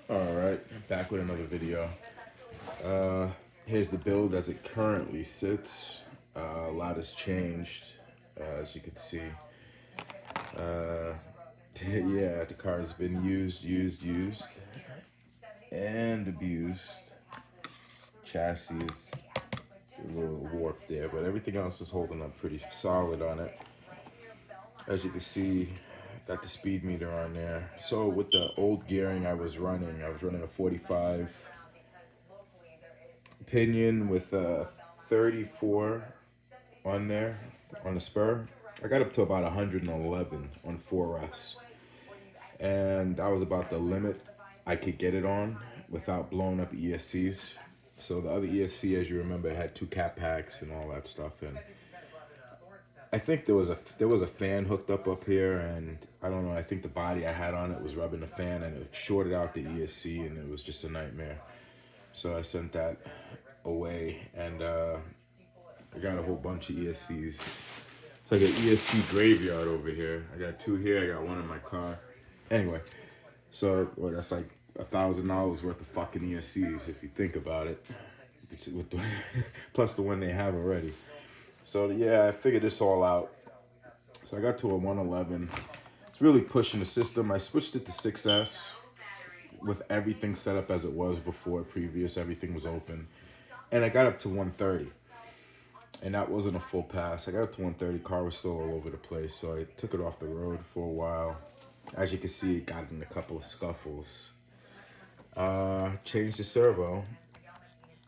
Alright, back with another video. Uh, Here's the build as it currently sits. A lot has changed, as you can see. Uh, yeah, the car has been used, and abused. Chassis is a little warped there, but everything else is holding up pretty solid on it. As you can see, got the speed meter on there. So with the old gearing I was running a 45 pinion with a 34 on there on the spur. I got up to about 111 on 4S, and that was about the limit I could get it on without blowing up ESCs. So the other ESC, as you remember, had two cap packs and all that stuff, and I think there was a fan hooked up here, and I don't know. I think the body I had on it was rubbing the fan, and it shorted out the ESC, and it was just a nightmare. So I sent that away, and I got a whole bunch of ESCs. It's like an ESC graveyard over here. I got two here. I got one in my car. Anyway, so well, that's like $1,000 worth of fucking ESCs if you think about it. It's with the plus the one they have already. So yeah, I figured this all out. So I got to a 111. It's really pushing the system. I switched it to 6S with everything set up as it was before previous. Everything was open. And I got up to 130. And that wasn't a full pass. I got up to 130. Car was still all over the place. So I took it off the road for a while. As you can see, it got in a couple of scuffles. Changed the servo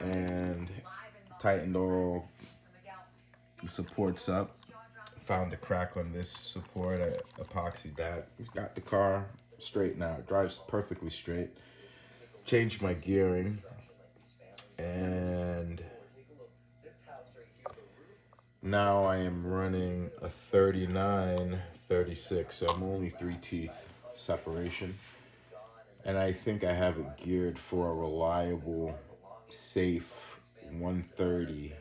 and tightened all the supports up. Found a crack on this support. I epoxied that. Got the car straight now. It drives perfectly straight. Changed my gearing. And now I am running a 39, 36. So I'm only 3 teeth separation. And I think I have it geared for a reliable, safe 130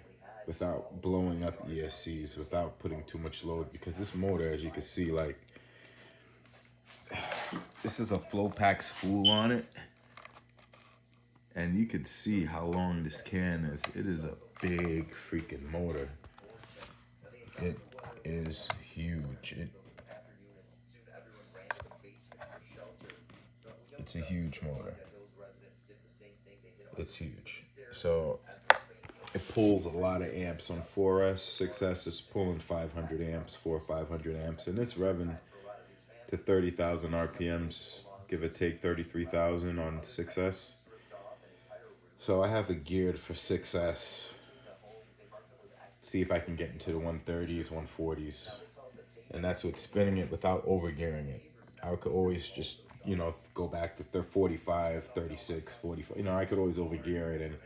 without blowing up ESCs, without putting too much load. Because this motor, as you can see, like, this is a flow pack spool on it. And you can see how long this can is. It is a big freaking motor. It is huge. It's a huge motor. It's huge. So it pulls a lot of amps on 4S. 6S is pulling 500 amps, 400 or 500 amps, and it's revving to 30,000 RPMs, give or take 33,000 on 6S. So I have it geared for 6S. See if I can get into the 130s, 140s. And that's with spinning it without overgearing it. I could always just, go back to 45, 36, 45. I could always overgear it, and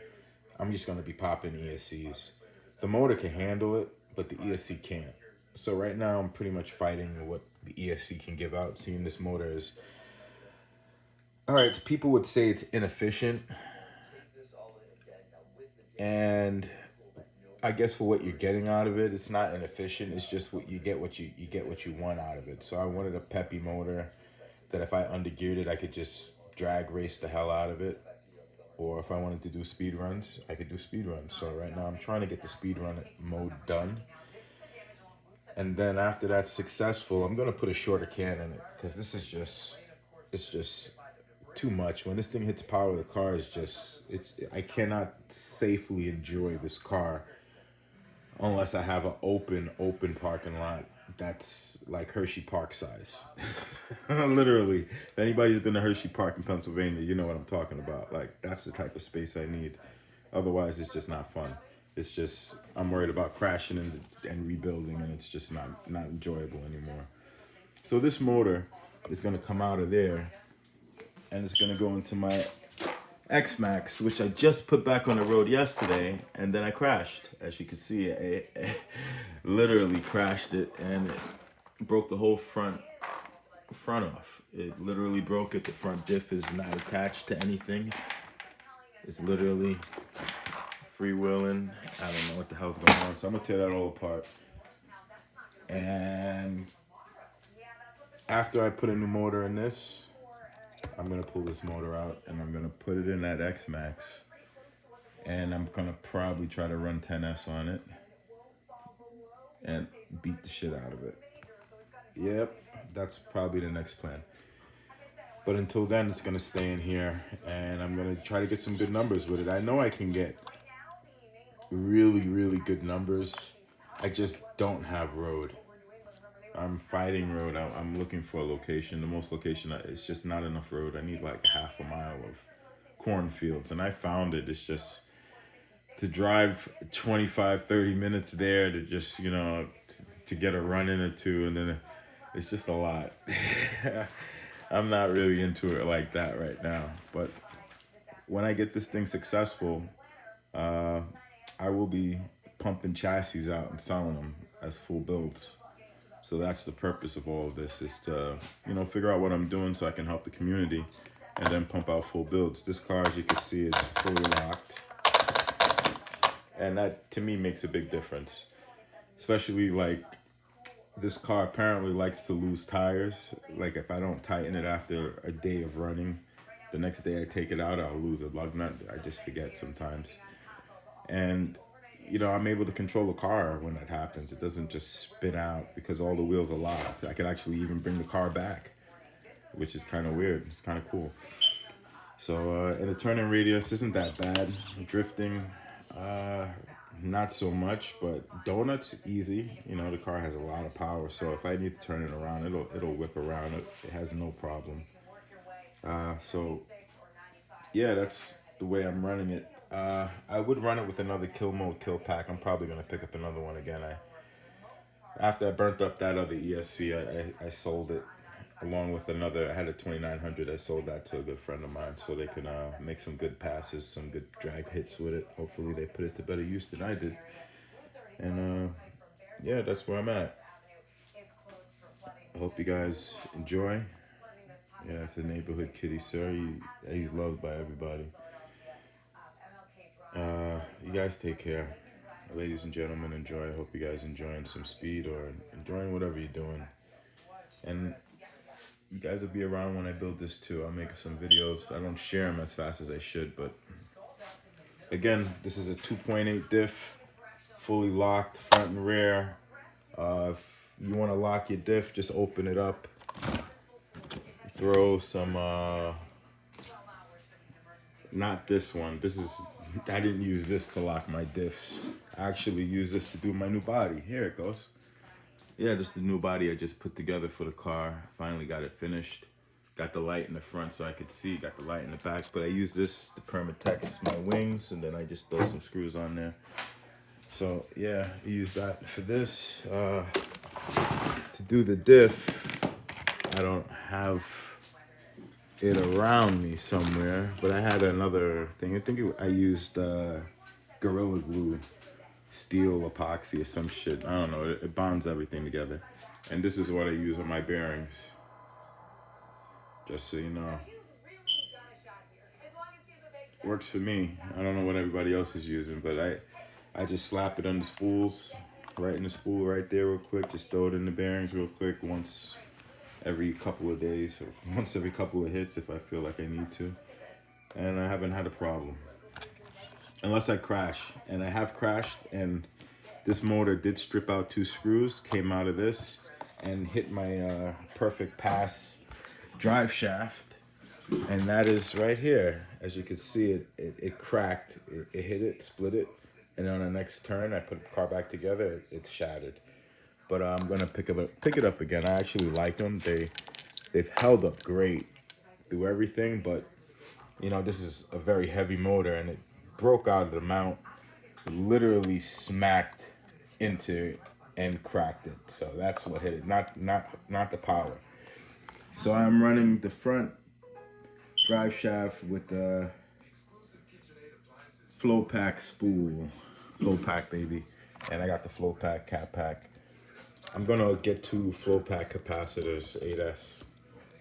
I'm just going to be popping ESCs. The motor can handle it, but the ESC can't. So right now I'm pretty much fighting what the ESC can give out, seeing this motor is... Alright, people would say it's inefficient. And I guess for what you're getting out of it, it's not inefficient. It's just what you get what you want out of it. So I wanted a peppy motor that if I undergeared it, I could just drag race the hell out of it. Or if I wanted to do speed runs, I could do speed runs. So right now I'm trying to get the speed run mode done. And then after that's successful, I'm going to put a shorter can in it, because this is just too much. When this thing hits power, the car is I cannot safely enjoy this car unless I have an open parking lot that's like Hershey Park size. Literally. If anybody's been to Hershey Park in Pennsylvania, you know what I'm talking about. Like, that's the type of space I need. Otherwise, it's just not fun. It's just, I'm worried about crashing and rebuilding, and it's just not enjoyable anymore. So this motor is going to come out of there, and it's going to go into my X-Max, which I just put back on the road yesterday, and then I crashed. As you can see, I literally crashed it, and it broke the whole front off. It literally broke it. The front diff is not attached to anything. It's literally freewheeling. I don't know what the hell's going on, so I'm gonna tear that all apart. And after I put a new motor in this, I'm gonna pull this motor out and I'm gonna put it in that X Max, and I'm gonna probably try to run 10S on it and beat the shit out of it. Yep, that's probably the next plan. But until then, it's gonna stay in here, and I'm gonna try to get some good numbers with it. I know I can get really, really good numbers. I just don't have road. I'm fighting road. I'm looking for a location. The most location, it's just not enough road. I need like half a mile of cornfields, and I found it. It's just to drive 25, 30 minutes there to just, to get a run in or two, and then it's just a lot. I'm not really into it like that right now. But when I get this thing successful, I will be pumping chassis out and selling them as full builds. So that's the purpose of all of this, is to, figure out what I'm doing so I can help the community and then pump out full builds. This car, as you can see, is fully locked. And that, to me, makes a big difference. Especially, like, this car apparently likes to lose tires. Like, if I don't tighten it after a day of running, the next day I take it out, I'll lose a lug nut. I just forget sometimes. And, I'm able to control the car when that happens. It doesn't just spin out because all the wheels are locked. I can actually even bring the car back, which is kind of weird. It's kind of cool. So, and the turning radius isn't that bad. Drifting, not so much, but donuts, easy. The car has a lot of power, so if I need to turn it around, it'll whip around. It has no problem. So, yeah, that's the way I'm running it. I would run it with another kill mode kill pack. I'm probably gonna pick up another one again. After I burnt up that other ESC, I sold it along with another. I had a 2900. I sold that to a good friend of mine so they can make some good passes, some good drag hits with it. Hopefully they put it to better use than I did. And yeah, that's where I'm at. I hope you guys enjoy. Yeah, it's a neighborhood kitty, sir. He's loved by everybody. You guys take care. Ladies and gentlemen, enjoy. I hope you guys enjoying some speed or enjoying whatever you're doing. And you guys will be around when I build this too. I'll make some videos. I don't share them as fast as I should, but again, this is a 2.8 diff, fully locked front and rear. If you want to lock your diff, just open it up. Throw some, not this one. I didn't use this to lock my diffs. I actually use this to do my new body. Here it goes. Yeah, just the new body I just put together for the car. Finally got it finished. Got the light in the front so I could see. Got the light in the back. But I use this to Permatex my wings, and then I just throw some screws on there. So yeah, I use that for this. To do the diff, I don't have it around me somewhere, but I had another thing. I think I used Gorilla Glue, steel epoxy or some shit. I don't know. It bonds everything together. And this is what I use on my bearings. Just so you know. Works for me. I don't know what everybody else is using, but I just slap it on the spools, right in the spool right there real quick. Just throw it in the bearings real quick once every couple of days, or once every couple of hits if I feel like I need to. And I haven't had a problem. Unless I crash. And I have crashed, and this motor did strip out 2 screws, came out of this, and hit my perfect pass drive shaft. And that is right here. As you can see, it cracked. It hit it, split it. And on the next turn, I put the car back together, it's shattered. But I'm gonna pick it up again. I actually like them. They've held up great through everything, but this is a very heavy motor, and it broke out of the mount, literally smacked into it and cracked it. So that's what hit it, not the power. So I'm running the front drive shaft with the flow pack spool, flow pack baby, and I got the flow pack cap pack. I'm gonna get 2 flow pack capacitors, 8S,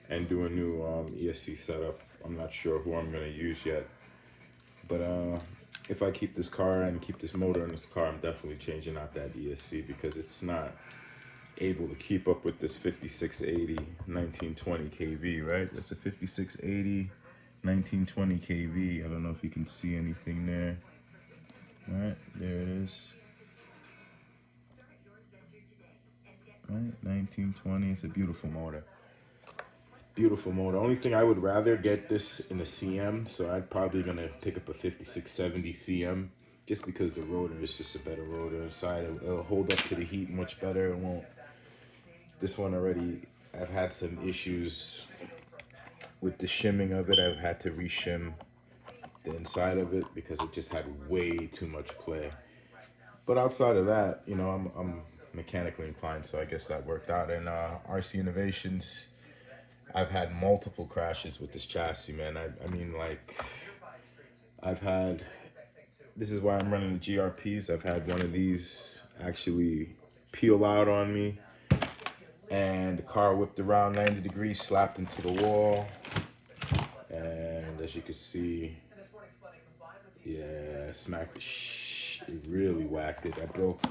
and do a new ESC setup. I'm not sure who I'm gonna use yet, but if I keep this car and keep this motor in this car, I'm definitely changing out that ESC because it's not able to keep up with this 5680 1920 kV, right? That's a 5680 1920 kV. I don't know if you can see anything there. All right, there it is. All right, 1920. It's a beautiful motor. Beautiful motor. Only thing I would rather get this in a CM, so I'd probably gonna pick up a 5670 CM, just because the rotor is just a better rotor inside. It'll hold up to the heat much better. It won't. This one already, I've had some issues with the shimming of it. I've had to reshim the inside of it because it just had way too much play. But outside of that, you know, I'm mechanically inclined, so I guess that worked out. And RC Innovations, I've had multiple crashes with this chassis, man. I mean, like, I've had, this is why I'm running the GRPs. I've had one of these actually peel out on me, and the car whipped around 90 degrees, slapped into the wall. And as you can see, yeah, smacked the it really whacked it. I broke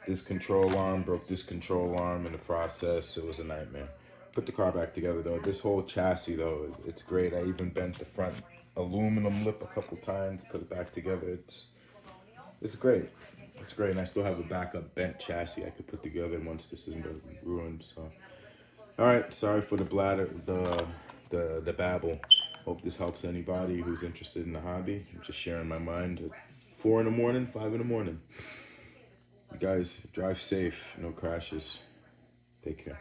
this control arm, broke this control arm in the process. It was a nightmare. Put the car back together though. This whole chassis though, it's great. I even bent the front aluminum lip a couple times to put it back together. It's great. It's great. And I still have a backup bent chassis I could put together once this isn't ruined. So, all right. Sorry for the bladder, the babble. Hope this helps anybody who's interested in the hobby. I'm just sharing my mind at 4 in the morning, 5 in the morning. You guys drive safe, no crashes. Take care.